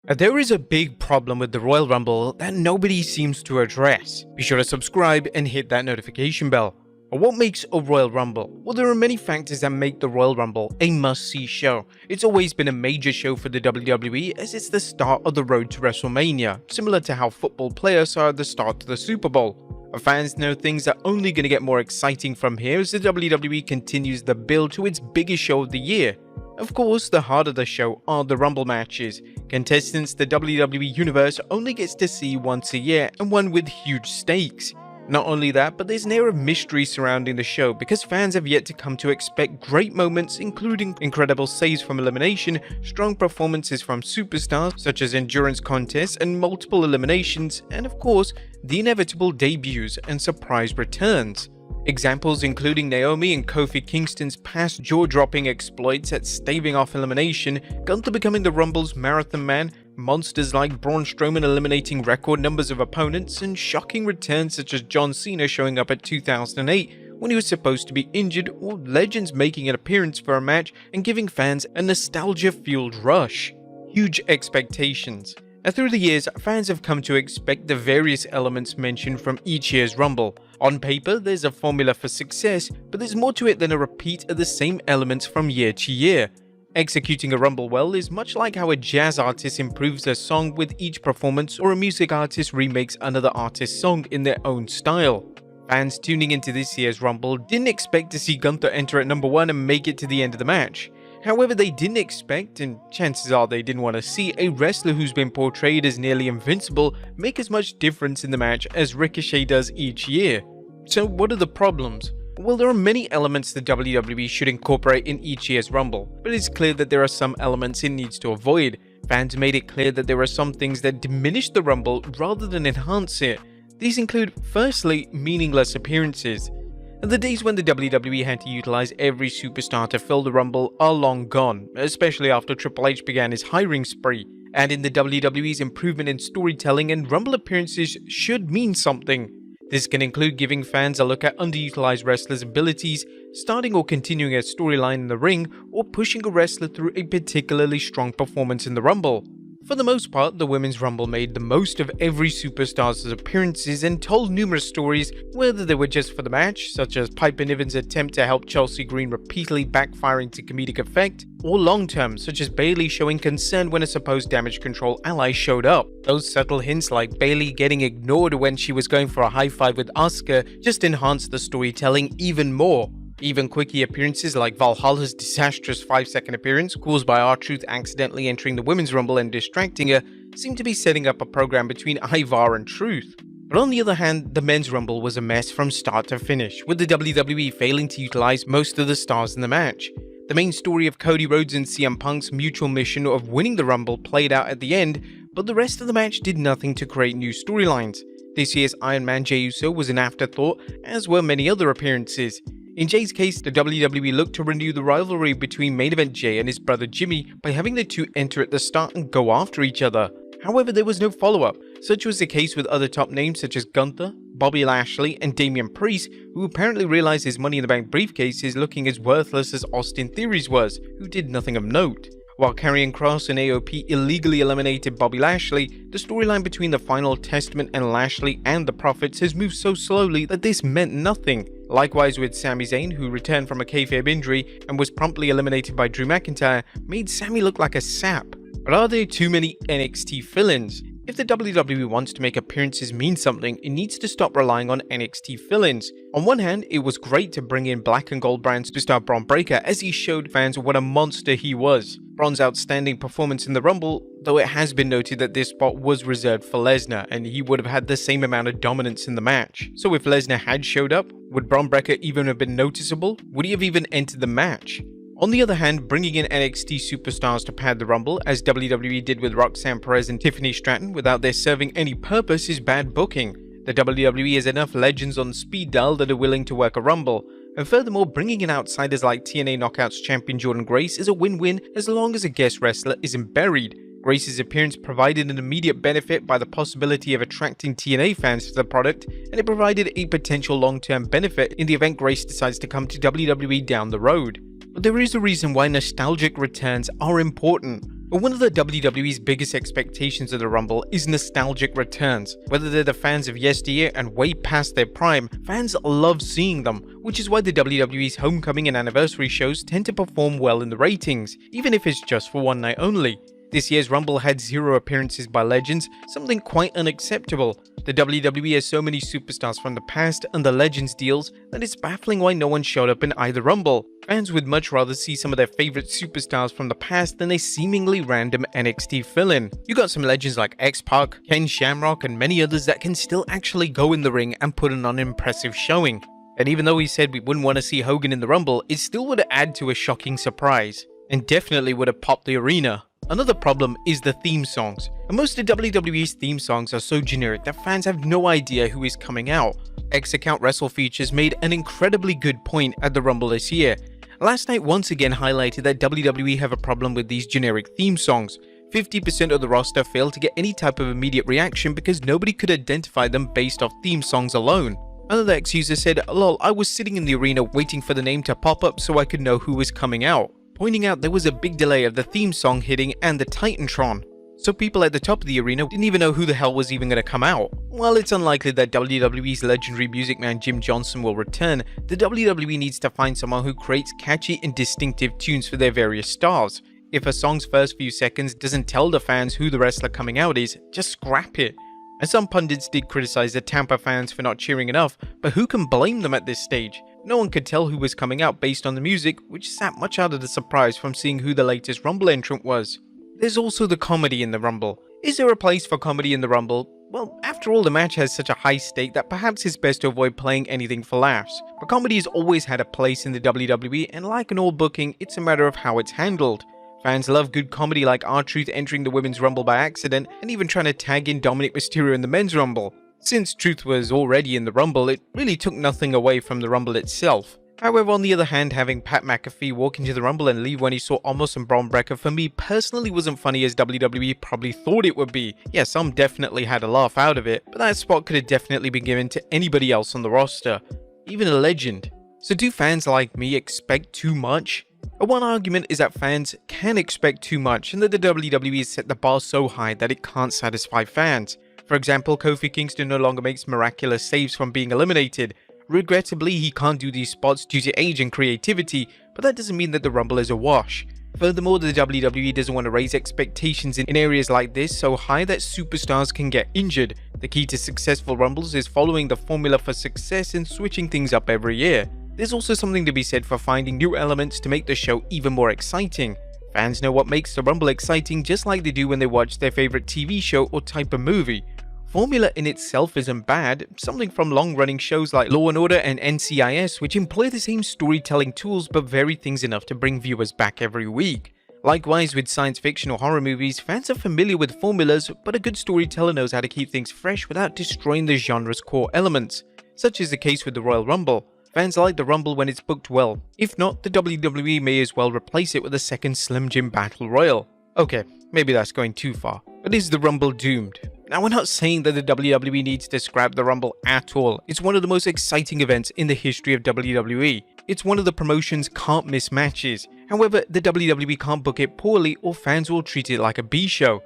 There is a big problem with the Royal Rumble that nobody seems to address. Be sure to subscribe and hit that notification bell. What makes a Royal Rumble? Well, there are many factors that make the Royal Rumble a must-see show. It's always been a major show for the WWE as it's the start of the road to WrestleMania, similar to how football players are at the start to the Super Bowl. Fans know things are only going to get more exciting from here as the WWE continues the build to its biggest show of the year. Of course, the heart of the show are the Rumble matches. Contestants the WWE Universe only gets to see once a year and one with huge stakes. Not only that, but there's an air of mystery surrounding the show because fans have yet to come to expect great moments including incredible saves from elimination, strong performances from superstars such as endurance contests and multiple eliminations, and of course, the inevitable debuts and surprise returns. Examples including Naomi and Kofi Kingston's past jaw-dropping exploits at staving off elimination, Gunther becoming the Rumble's marathon man, monsters like Braun Strowman eliminating record numbers of opponents, and shocking returns such as John Cena showing up at 2008 when he was supposed to be injured, or legends making an appearance for a match and giving fans a nostalgia-fueled rush. Huge expectations. Through the years, fans have come to expect the various elements mentioned from each year's Rumble. On paper, there's a formula for success, but there's more to it than a repeat of the same elements from year to year. Executing a Rumble well is much like how a jazz artist improves their song with each performance or a music artist remakes another artist's song in their own style. Fans tuning into this year's Rumble didn't expect to see Gunther enter at number 1 and make it to the end of the match. However, they didn't expect, and chances are they didn't want to see, a wrestler who's been portrayed as nearly invincible make as much difference in the match as Ricochet does each year. So what are the problems? Well, there are many elements the WWE should incorporate in each year's Rumble, but it's clear that there are some elements it needs to avoid. Fans made it clear that there are some things that diminish the Rumble rather than enhance it. These include, firstly, meaningless appearances. The days when the WWE had to utilize every superstar to fill the Rumble are long gone, especially after Triple H began his hiring spree. And in the WWE's improvement in storytelling, and Rumble appearances should mean something. This can include giving fans a look at underutilized wrestlers' abilities, starting or continuing a storyline in the ring, or pushing a wrestler through a particularly strong performance in the Rumble. For the most part, the Women's Rumble made the most of every superstar's appearances and told numerous stories, whether they were just for the match, such as Piper Niven's attempt to help Chelsea Green repeatedly backfiring to comedic effect, or long-term, such as Bayley showing concern when a supposed damage control ally showed up. Those subtle hints like Bayley getting ignored when she was going for a high-five with Asuka just enhanced the storytelling even more. Even quickie appearances like Valhalla's disastrous 5-second appearance caused by R-Truth accidentally entering the Women's Rumble and distracting her seemed to be setting up a program between Ivar and Truth. But on the other hand, the Men's Rumble was a mess from start to finish, with the WWE failing to utilize most of the stars in the match. The main story of Cody Rhodes and CM Punk's mutual mission of winning the Rumble played out at the end, but the rest of the match did nothing to create new storylines. This year's Iron Man Jey Uso was an afterthought, as were many other appearances. In Jay's case, the WWE looked to renew the rivalry between main event Jay and his brother Jimmy by having the two enter at the start and go after each other. However, there was no follow-up. Such was the case with other top names such as Gunther, Bobby Lashley, and Damian Priest, who apparently realized his Money in the Bank briefcase is looking as worthless as Austin Theory's was, who did nothing of note. While Karrion Kross and AOP illegally eliminated Bobby Lashley, the storyline between the Final Testament and Lashley and the Prophets has moved so slowly that this meant nothing. Likewise with Sami Zayn, who returned from a kayfabe injury and was promptly eliminated by Drew McIntyre, made Sami look like a sap. But are there too many NXT fill-ins? If the WWE wants to make appearances mean something, it needs to stop relying on NXT fill-ins. On one hand, it was great to bring in Black and Gold brand superstar Bron Breakker as he showed fans what a monster he was. Bron's outstanding performance in the Rumble, though it has been noted that this spot was reserved for Lesnar and he would have had the same amount of dominance in the match. So if Lesnar had showed up, would Bron Breakker even have been noticeable? Would he have even entered the match? On the other hand, bringing in NXT superstars to pad the Rumble, as WWE did with Roxanne Perez and Tiffany Stratton without their serving any purpose, is bad booking. The WWE has enough legends on speed dial that are willing to work a Rumble. And furthermore, bringing in outsiders like TNA Knockouts champion Jordynne Grace is a win-win as long as a guest wrestler isn't buried. Grace's appearance provided an immediate benefit by the possibility of attracting TNA fans to the product, and it provided a potential long-term benefit in the event Grace decides to come to WWE down the road. But there is a reason why nostalgic returns are important. But one of the WWE's biggest expectations of the Rumble is nostalgic returns. Whether they're the fans of yesteryear and way past their prime, fans love seeing them, which is why the WWE's homecoming and anniversary shows tend to perform well in the ratings, even if it's just for one night only. This year's Rumble had 0 appearances by legends, something quite unacceptable. The WWE has so many superstars from the past and the Legends deals that it's baffling why no one showed up in either Rumble. Fans would much rather see some of their favorite superstars from the past than a seemingly random NXT fill-in. You got some legends like X-Pac, Ken Shamrock, and many others that can still actually go in the ring and put on an impressive showing. And even though we said we wouldn't want to see Hogan in the Rumble, it still would add to a shocking surprise, and definitely would have popped the arena. Another problem is the theme songs, and most of WWE's theme songs are so generic that fans have no idea who is coming out. X-Account Wrestle Features made an incredibly good point at the Rumble this year. Last night once again highlighted that WWE have a problem with these generic theme songs. 50% of the roster failed to get any type of immediate reaction because nobody could identify them based off theme songs alone. Another ex-user said, "Lol, I was sitting in the arena waiting for the name to pop up so I could know who was coming out," pointing out there was a big delay of the theme song hitting and the Titantron. So people at the top of the arena didn't even know who the hell was even going to come out. While it's unlikely that WWE's legendary music man Jim Johnson will return, the WWE needs to find someone who creates catchy and distinctive tunes for their various stars. If a song's first few seconds doesn't tell the fans who the wrestler coming out is, just scrap it. And some pundits did criticize the Tampa fans for not cheering enough, but who can blame them at this stage? No one could tell who was coming out based on the music, which sat much out of the surprise from seeing who the latest Rumble entrant was. There's also the comedy in the Rumble. Is there a place for comedy in the Rumble? Well, after all, the match has such a high stake that perhaps it's best to avoid playing anything for laughs. But comedy has always had a place in the WWE, and like an all booking, it's a matter of how it's handled. Fans love good comedy like R-Truth entering the Women's Rumble by accident, and even trying to tag in Dominic Mysterio in the Men's Rumble. Since Truth was already in the Rumble, it really took nothing away from the Rumble itself. However, on the other hand, having Pat McAfee walk into the Rumble and leave when he saw Omos and Braun Breaker for me personally wasn't funny as WWE probably thought it would be. Yeah, some definitely had a laugh out of it, but that spot could have definitely been given to anybody else on the roster, even a legend. So do fans like me expect too much? One argument is that fans can expect too much and that the WWE has set the bar so high that it can't satisfy fans. For example, Kofi Kingston no longer makes miraculous saves from being eliminated. Regrettably, he can't do these spots due to age and creativity, but that doesn't mean that the Rumble is a wash. Furthermore, the WWE doesn't want to raise expectations in areas like this so high that superstars can get injured. The key to successful Rumbles is following the formula for success and switching things up every year. There's also something to be said for finding new elements to make the show even more exciting. Fans know what makes the Rumble exciting just like they do when they watch their favorite TV show or type of movie. Formula in itself isn't bad, something from long-running shows like Law & Order and NCIS which employ the same storytelling tools but vary things enough to bring viewers back every week. Likewise with science fiction or horror movies, fans are familiar with formulas, but a good storyteller knows how to keep things fresh without destroying the genre's core elements. Such is the case with the Royal Rumble. Fans like the Rumble when it's booked well. If not, the WWE may as well replace it with a second Slim Jim Battle Royal. Okay, maybe that's going too far. But is the Rumble doomed? Now, we're not saying that the WWE needs to scrap the Rumble at all. It's one of the most exciting events in the history of WWE. It's one of the promotion's can't miss matches. However, the WWE can't book it poorly or fans will treat it like a B-show.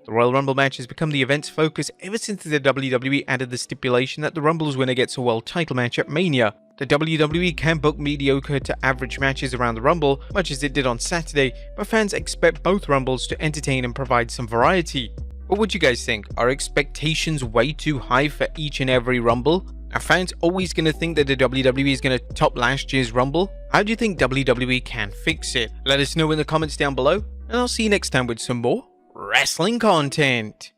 The Royal Rumble match has become the event's focus ever since the WWE added the stipulation that the Rumble's winner gets a world title match at Mania. The WWE can book mediocre to average matches around the Rumble, much as it did on Saturday, but fans expect both Rumbles to entertain and provide some variety. What would you guys think? Are expectations way too high for each and every Rumble? Are fans always going to think that the WWE is going to top last year's Rumble? How do you think WWE can fix it? Let us know in the comments down below, and I'll see you next time with some more wrestling content.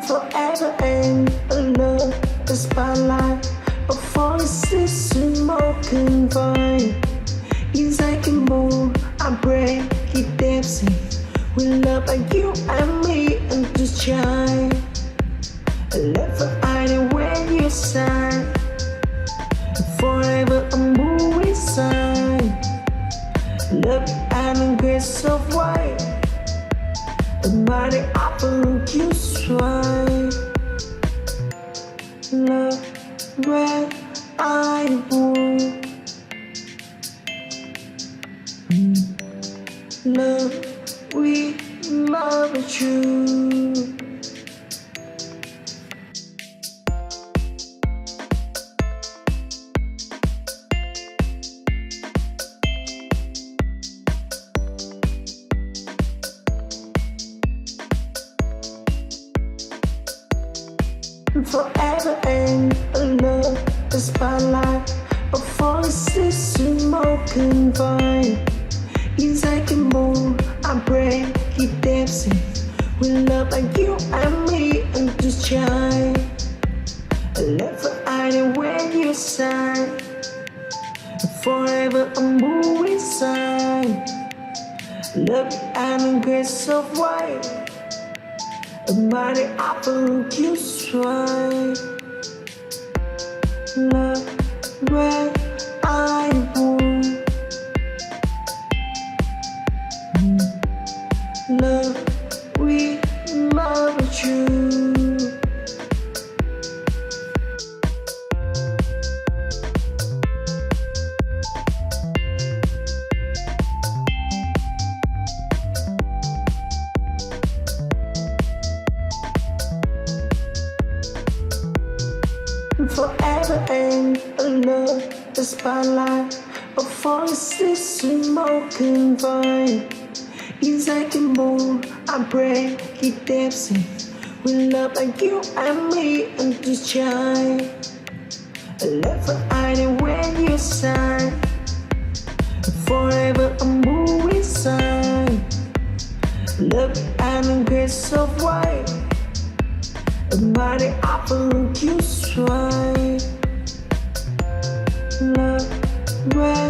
Forever aim under the spotlight, a voice is smoking vine. Yes, I can move, I break it dancing. We love like you and me and just shine. I never hide when you sign. Forever a movie sign. Love and grace of white. The mighty apple you swine. Love where I born. Love we love you. Forever and under the spotlight of voices smoking vine. Yes, I can move, I break it dancing with love like you and me and just shine. I love for anywhere you sign. Forever I'm moving inside. Love and grace of white. A mighty apple you swine. Love where I born. Love we love you. Forever and under the spotlight of voices smoking vine. Yes, I can move, I break it dancing with love like you and me and just shine. I love for anywhere you sign. Forever I'm moving inside. Love and grace of white. A mighty apple you swine. Love where